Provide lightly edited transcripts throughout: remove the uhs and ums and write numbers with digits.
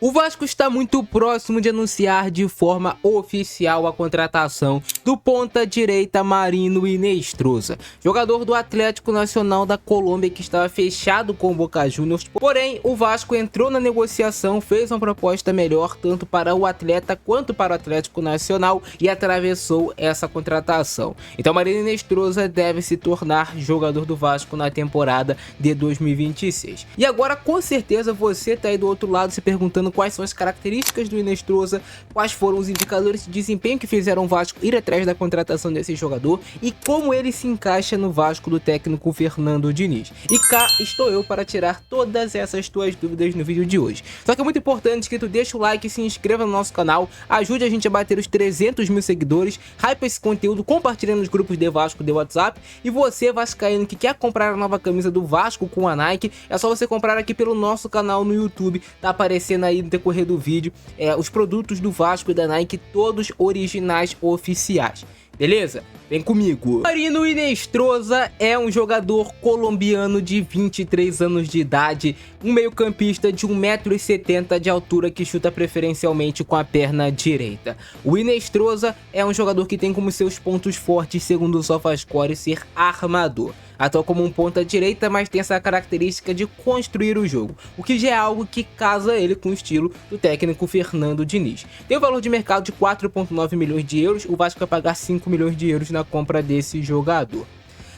O Vasco está muito próximo de anunciar de forma oficial a contratação do ponta-direita Marino Inestrosa, jogador do Atlético Nacional da Colômbia que estava fechado com o Boca Juniors. Porém, o Vasco entrou na negociação, fez uma proposta melhor tanto para o atleta quanto para o Atlético Nacional e atravessou essa contratação. Então, Marino Inestrosa deve se tornar jogador do Vasco na temporada de 2026. E agora, com certeza, você está aí do outro lado se perguntando quais são as características do Inestrosa, quais foram os indicadores de desempenho que fizeram o Vasco ir atrás da contratação desse jogador e como ele se encaixa no Vasco do técnico Fernando Diniz. E cá estou eu para tirar todas essas tuas dúvidas no vídeo de hoje. Só que é muito importante que tu deixe o like e se inscreva no nosso canal, ajude a gente a bater os 300 mil seguidores, hype esse conteúdo, compartilha nos grupos de Vasco de WhatsApp. E você, vascaíno, que quer comprar a nova camisa do Vasco com a Nike, é só você comprar aqui pelo nosso canal no YouTube, tá aparecendo aí no decorrer do vídeo os produtos do Vasco e da Nike, todos originais oficiais. Beleza? Vem comigo. Marino Inestrosa é um jogador colombiano de 23 anos de idade, um meio-campista de 1,70 m de altura que chuta preferencialmente com a perna direita. O Inestrosa é um jogador que tem como seus pontos fortes, segundo o SofaScore, ser armador. Atua como um ponta direita, mas tem essa característica de construir o jogo, o que já é algo que casa ele com o estilo do técnico Fernando Diniz. Tem um valor de mercado de 4,9 milhões de euros, o Vasco vai pagar 5 milhões de euros na compra desse jogador.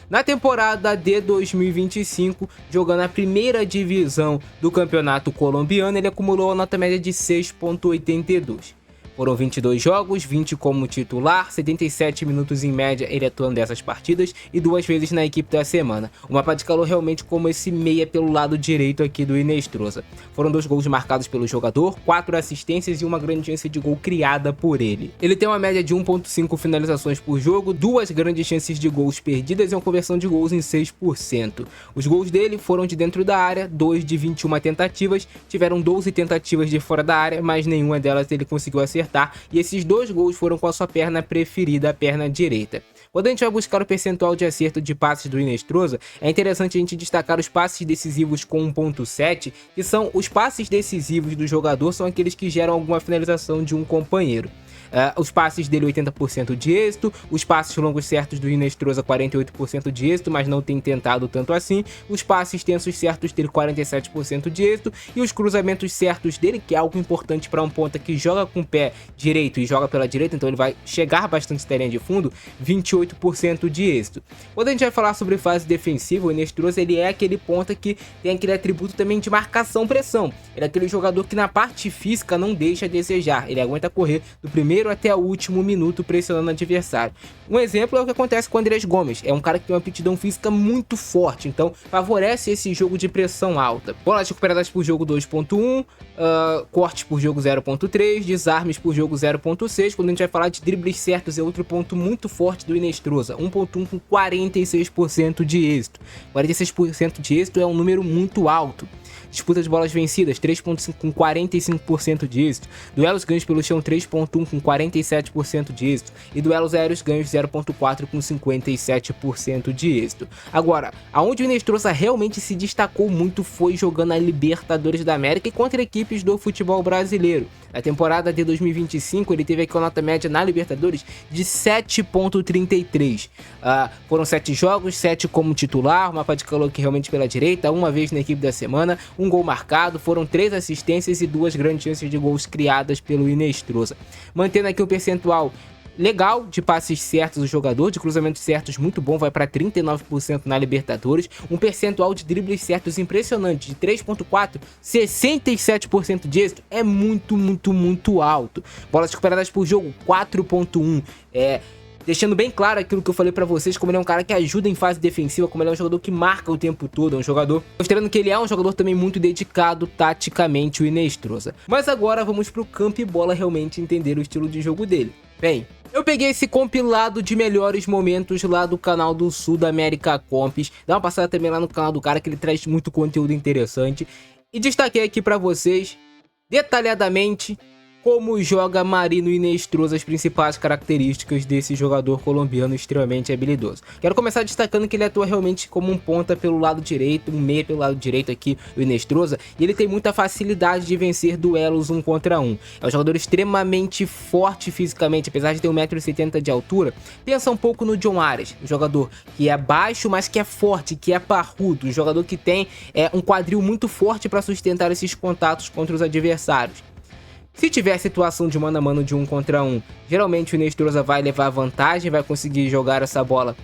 Na temporada de 2025, jogando a primeira divisão do campeonato colombiano, ele acumulou uma nota média de 6,82. Foram 22 jogos, 20 como titular, 77 minutos em média ele atuando nessas partidas e 2 vezes na equipe da semana. O mapa de calor realmente como esse meia pelo lado direito aqui do Inestrosa. Foram 2 gols marcados pelo jogador, 4 assistências e uma grande chance de gol criada por ele. Ele tem uma média de 1,5 finalizações por jogo, 2 grandes chances de gols perdidas e uma conversão de gols em 6%. Os gols dele foram de dentro da área, 2 de 21 tentativas, tiveram 12 tentativas de fora da área, mas nenhuma delas ele conseguiu acertar. E esses 2 gols foram com a sua perna preferida, a perna direita. Quando a gente vai buscar o percentual de acerto de passes do Inestrosa, é interessante a gente destacar os passes decisivos com 1,7, que são os passes decisivos do jogador, são aqueles que geram alguma finalização de um companheiro. Os passes dele 80% de êxito, os passes longos certos do Inestrosa 48% de êxito, mas não tem tentado tanto assim, os passes tensos certos dele 47% de êxito e os cruzamentos certos dele, que é algo importante para um ponta que joga com o pé direito e joga pela direita, então ele vai chegar bastante na linha de fundo, 28% de êxito. Quando a gente vai falar sobre fase defensiva, o Inestrosa ele é aquele ponta que tem aquele atributo também de marcação-pressão, ele é aquele jogador que na parte física não deixa a desejar, ele aguenta correr do primeiro até o último minuto pressionando o adversário. Um exemplo é o que acontece com o Andrés Gomes, é um cara que tem uma aptidão física muito forte, então favorece esse jogo de pressão alta. Bolas recuperadas por jogo 2,1, cortes por jogo 0,3, desarmes por jogo 0,6. Quando a gente vai falar de dribles certos é outro ponto muito forte do Inestrosa, 1,1 com 46% de êxito. 46% de êxito é um número muito alto. Disputa de bolas vencidas, 3,5 com 45% de êxito. Duelos ganhos pelo chão, 3,1 com 47% de êxito. E duelos aéreos ganhos, 0,4 com 57% de êxito. Agora, aonde o Inestrosa realmente se destacou muito foi jogando a Libertadores da América e contra equipes do futebol brasileiro. Na temporada de 2025, ele teve aqui uma nota média na Libertadores de 7,33. Foram 7 jogos, 7 como titular, mapa de calor que realmente pela direita, uma vez na equipe da semana, um gol marcado, foram 3 assistências e 2 grandes chances de gols criadas pelo Inestrosa. Mantendo aqui o percentual legal de passes certos do jogador, de cruzamentos certos muito bom, vai para 39% na Libertadores, um percentual de dribles certos impressionante, de 3,4, 67% de êxito, é muito alto. Bolas recuperadas por jogo, 4,1, deixando bem claro aquilo que eu falei pra vocês, como ele é um cara que ajuda em fase defensiva, como ele é um jogador que marca o tempo todo, é um jogador mostrando que ele é um jogador também muito dedicado taticamente, o Inestrosa. Mas agora vamos pro campo e bola realmente entender o estilo de jogo dele. Bem, eu peguei esse compilado de melhores momentos lá do canal do Sul da América Comps, dá uma passada também lá no canal do cara que ele traz muito conteúdo interessante, e destaquei aqui pra vocês, detalhadamente, como joga Marino Hinestrosa, as principais características desse jogador colombiano extremamente habilidoso. Quero começar destacando que ele atua realmente como um ponta pelo lado direito, um meia pelo lado direito aqui, o Hinestrosa, e ele tem muita facilidade de vencer duelos 1 contra 1. É um jogador extremamente forte fisicamente, apesar de ter 1,70 m de altura. Pensa um pouco no John Arias, um jogador que é baixo, mas que é forte, que é parrudo, um jogador que tem um quadril muito forte para sustentar esses contatos contra os adversários. Se tiver situação de mano a mano de 1 contra 1, geralmente o Hinestrosa vai levar vantagem, vai conseguir jogar essa bola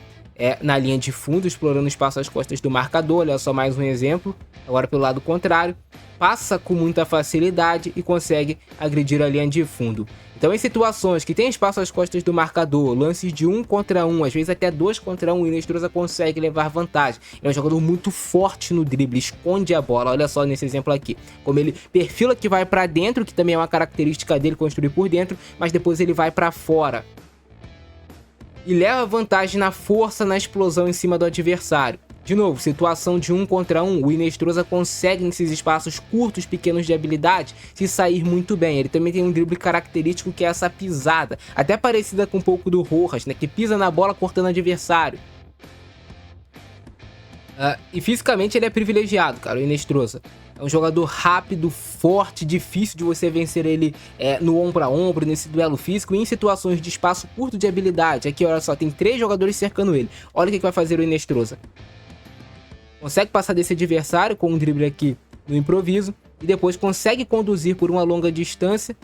na linha de fundo, explorando o espaço às costas do marcador. Olha só mais um exemplo, agora pelo lado contrário. Passa com muita facilidade e consegue agredir a linha de fundo. Então, em situações que tem espaço às costas do marcador, lances de 1 contra 1, às vezes até 2 contra 1, o Hinestrosa consegue levar vantagem. Ele é um jogador muito forte no drible, esconde a bola. Olha só nesse exemplo aqui, como ele perfila que vai para dentro, que também é uma característica dele, construir por dentro, mas depois ele vai para fora. E leva vantagem na força, na explosão em cima do adversário. De novo, situação de 1 contra 1, o Hinestrosa consegue nesses espaços curtos, pequenos de habilidade, se sair muito bem. Ele também tem um drible característico que é essa pisada, até parecida com um pouco do Rojas, né, que pisa na bola cortando o adversário. E fisicamente ele é privilegiado, cara, o Hinestrosa. É um jogador rápido, forte, difícil de você vencer ele no ombro a ombro, nesse duelo físico, e em situações de espaço curto de habilidade. Aqui, olha só, tem 3 jogadores cercando ele. Olha o que vai fazer o Hinestrosa. Consegue passar desse adversário com um drible aqui no improviso e depois consegue conduzir por uma longa distância,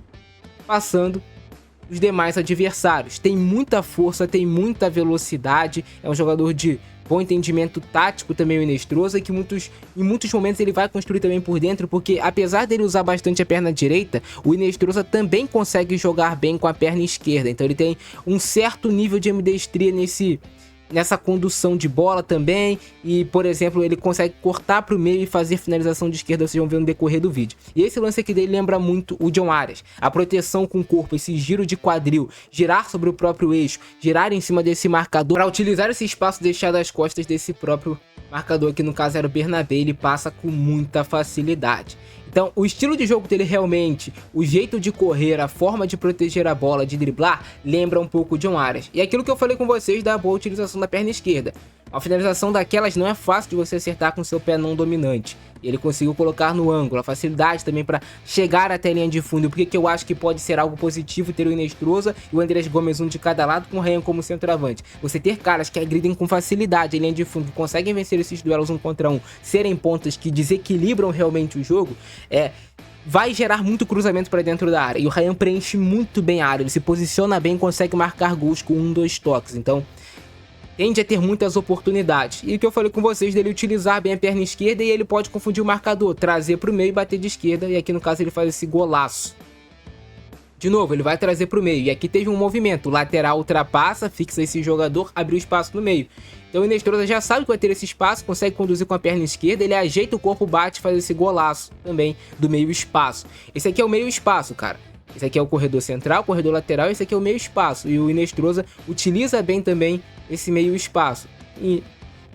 passando os demais adversários. Tem muita força, tem muita velocidade, é um jogador de bom entendimento tático também, o Hinestrosa, que em muitos momentos ele vai construir também por dentro, porque apesar dele usar bastante a perna direita, o Hinestrosa também consegue jogar bem com a perna esquerda. Então ele tem um certo nível de ambidestria nessa condução de bola também, e por exemplo ele consegue cortar para o meio e fazer finalização de esquerda, vocês vão ver no decorrer do vídeo. E esse lance aqui dele lembra muito o John Arias, a proteção com o corpo, esse giro de quadril, girar sobre o próprio eixo, girar em cima desse marcador para utilizar esse espaço deixado às costas desse próprio marcador, que no caso era o Bernabé. Ele passa com muita facilidade. Então, o estilo de jogo dele realmente, o jeito de correr, a forma de proteger a bola, de driblar, lembra um pouco o John Arias. E aquilo que eu falei com vocês da boa utilização da perna esquerda. A finalização daquelas não é fácil de você acertar com seu pé não dominante. Ele conseguiu colocar no ângulo, a facilidade também para chegar até a linha de fundo. Por que eu acho que pode ser algo positivo ter o Hinestrosa e o Andrés Gomes, um de cada lado, com o Ryan como centroavante. Você ter caras que agridem com facilidade a linha de fundo, que conseguem vencer esses duelos 1 contra 1, serem pontas que desequilibram realmente o jogo, vai gerar muito cruzamento para dentro da área. E o Ryan preenche muito bem a área, ele se posiciona bem, consegue marcar gols com 1, 2 toques. Então, tende a ter muitas oportunidades. E o que eu falei com vocês dele utilizar bem a perna esquerda, e ele pode confundir o marcador, trazer para o meio e bater de esquerda, e aqui no caso ele faz esse golaço. De novo, ele vai trazer para o meio, e aqui teve um movimento, o lateral ultrapassa, fixa esse jogador, abriu espaço no meio. Então o Hinestrosa já sabe que vai ter esse espaço, consegue conduzir com a perna esquerda, ele ajeita o corpo, bate e faz esse golaço também do meio espaço. Esse aqui é o meio espaço, cara. Esse aqui é o corredor central, corredor lateral, esse aqui é o meio espaço. E o Hinestrosa utiliza bem também esse meio espaço. E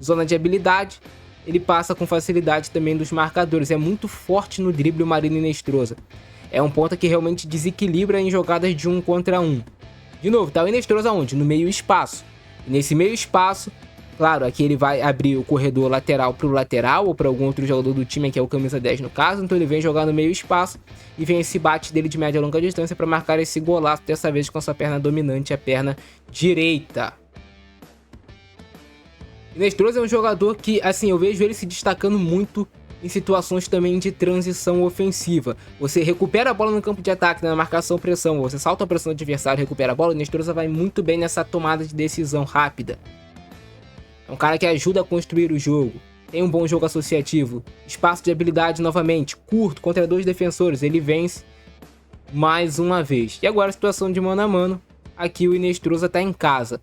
zona de habilidade, ele passa com facilidade também dos marcadores. É muito forte no drible o Marino Hinestrosa. É um ponta que realmente desequilibra em jogadas de 1 contra 1. De novo, tá o Hinestrosa onde? No meio espaço. E nesse meio espaço, claro, aqui ele vai abrir o corredor lateral para o lateral ou para algum outro jogador do time, que é o camisa 10 no caso. Então ele vem jogar no meio espaço e vem esse bate dele de média e longa distância para marcar esse golaço, dessa vez com a sua perna dominante, a perna direita. Hinestrosa é um jogador que, assim, eu vejo ele se destacando muito em situações também de transição ofensiva. Você recupera a bola no campo de ataque, na marcação pressão, você salta a pressão do adversário, recupera a bola. O Hinestrosa vai muito bem nessa tomada de decisão rápida. É um cara que ajuda a construir o jogo. Tem um bom jogo associativo. Espaço de habilidade novamente. Curto, contra 2 defensores. Ele vence mais uma vez. E agora a situação de mano a mano. Aqui o Hinestrosa está em casa.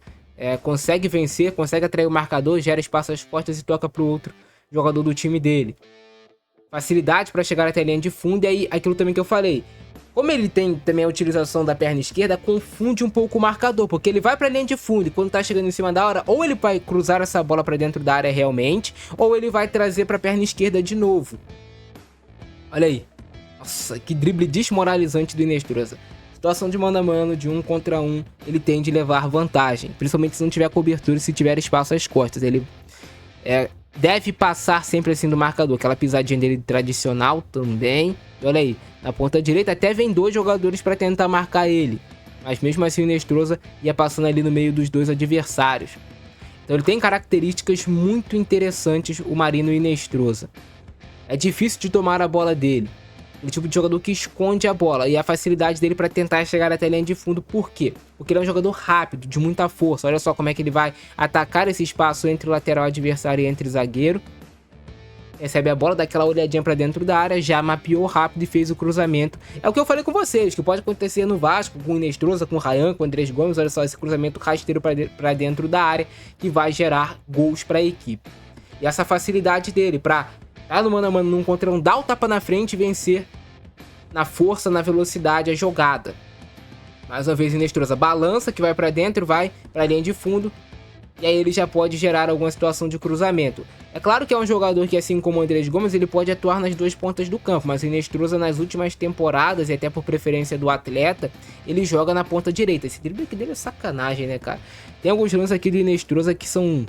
Consegue vencer, consegue atrair o marcador, gera espaço às costas e toca para o outro jogador do time dele. Facilidade para chegar até a linha de fundo. E aí, aquilo também que eu falei. Como ele tem também a utilização da perna esquerda, confunde um pouco o marcador, porque ele vai para a linha de fundo e quando tá chegando em cima da hora, ou ele vai cruzar essa bola para dentro da área realmente, ou ele vai trazer para a perna esquerda de novo. Olha aí. Nossa, que drible desmoralizante do Inestrosa. Situação de mano a mano, de 1 contra 1, ele tende a levar vantagem. Principalmente se não tiver cobertura e se tiver espaço às costas. Ele deve passar sempre assim do marcador. Aquela pisadinha dele tradicional também. E olha aí, na ponta direita até vem 2 jogadores para tentar marcar ele. Mas mesmo assim o Inestrosa ia passando ali no meio dos 2 adversários. Então ele tem características muito interessantes, o Marino Inestrosa. É difícil de tomar a bola dele. Ele é o tipo de jogador que esconde a bola. E a facilidade dele para tentar chegar até a linha de fundo. Por quê? Porque ele é um jogador rápido, de muita força. Olha só como é que ele vai atacar esse espaço entre o lateral adversário e entre o zagueiro. Recebe a bola, dá aquela olhadinha para dentro da área, já mapeou rápido e fez o cruzamento. É o que eu falei com vocês, que pode acontecer no Vasco, com o Inestrosa, com o Ryan, com o Andrés Gomes. Olha só esse cruzamento rasteiro para dentro da área, que vai gerar gols para a equipe. E essa facilidade dele para tá no mano a mano, num contra um, dar o tapa na frente e vencer na força, na velocidade, a jogada. Mais uma vez Inestrosa balança, que vai pra dentro, vai pra linha de fundo. E aí ele já pode gerar alguma situação de cruzamento. É claro que é um jogador que, assim como o Andrés Gomes, ele pode atuar nas 2 pontas do campo. Mas o Inestrosa, nas últimas temporadas, e até por preferência do atleta, ele joga na ponta direita. Esse drible aqui dele é sacanagem, né, cara? Tem alguns lances aqui do Inestrosa que são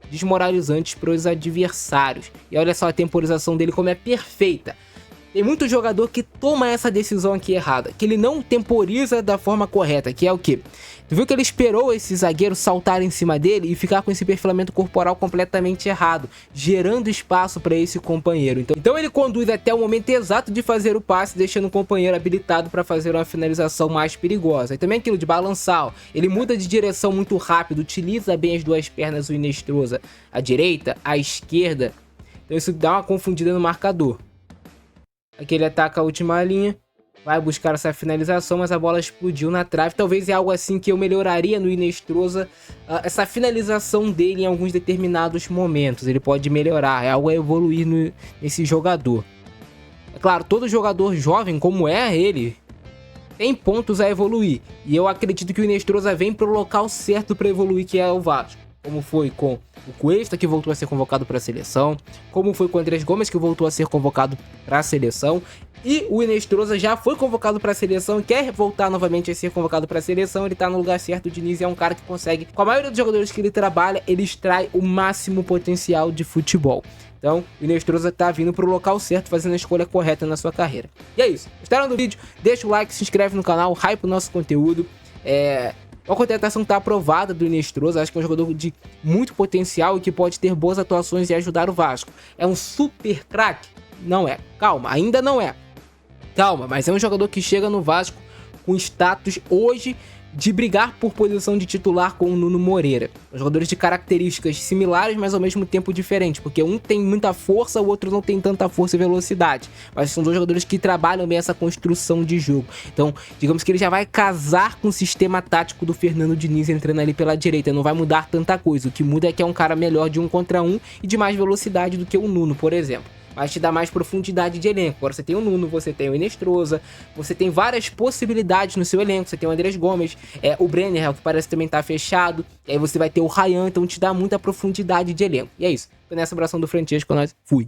desmoralizantes para os adversários. E olha só a temporização dele como é perfeita. Tem muito jogador que toma essa decisão aqui errada, que ele não temporiza da forma correta, que é o quê? Tu viu que ele esperou esse zagueiro saltar em cima dele e ficar com esse perfilamento corporal completamente errado, gerando espaço para esse companheiro. Então ele conduz até o momento exato de fazer o passe, deixando o companheiro habilitado para fazer uma finalização mais perigosa. E também aquilo de balançar, ó, ele muda de direção muito rápido, utiliza bem as 2 pernas, o Inestrosa, a direita, a esquerda. Então isso dá uma confundida no marcador. Aqui ele ataca a última linha, vai buscar essa finalização, mas a bola explodiu na trave. Talvez é algo assim que eu melhoraria no Inestrosa, essa finalização dele em alguns determinados momentos. Ele pode melhorar, é algo a evoluir nesse jogador. É claro, todo jogador jovem como é ele, tem pontos a evoluir. E eu acredito que o Inestrosa vem para o local certo para evoluir, que é o Vasco. Como foi com o Cuesta, que voltou a ser convocado para a seleção, como foi com o Andrés Gomes, que voltou a ser convocado para a seleção, e o Inestrosa já foi convocado para a seleção e quer voltar novamente a ser convocado para a seleção. Ele tá no lugar certo. O Diniz é um cara que consegue, com a maioria dos jogadores que ele trabalha, ele extrai o máximo potencial de futebol. Então, o Inestrosa tá vindo pro local certo, fazendo a escolha correta na sua carreira. E é isso. Gostaram do vídeo? Deixa o like, se inscreve no canal, hype o nosso conteúdo. Uma contratação que tá aprovada do Inestrosa. Acho que é um jogador de muito potencial e que pode ter boas atuações e ajudar o Vasco. É um super craque? Não é. Calma, ainda não é. Calma, mas é um jogador que chega no Vasco com status hoje de brigar por posição de titular com o Nuno Moreira. Jogadores de características similares, mas ao mesmo tempo diferentes, porque um tem muita força, o outro não tem tanta força e velocidade. Mas são 2 jogadores que trabalham bem essa construção de jogo. Então, digamos que ele já vai casar com o sistema tático do Fernando Diniz entrando ali pela direita. Não vai mudar tanta coisa. O que muda é que é um cara melhor de 1 contra 1 e de mais velocidade do que o Nuno, por exemplo. Mas te dá mais profundidade de elenco. Agora você tem o Nuno, você tem o Inestrosa, você tem várias possibilidades no seu elenco. Você tem o Andrés Gomes, o Brenner, que parece também estar fechado. E aí você vai ter o Ryan, então te dá muita profundidade de elenco. E é isso. Tô nessa abração do Francesco, nós fui.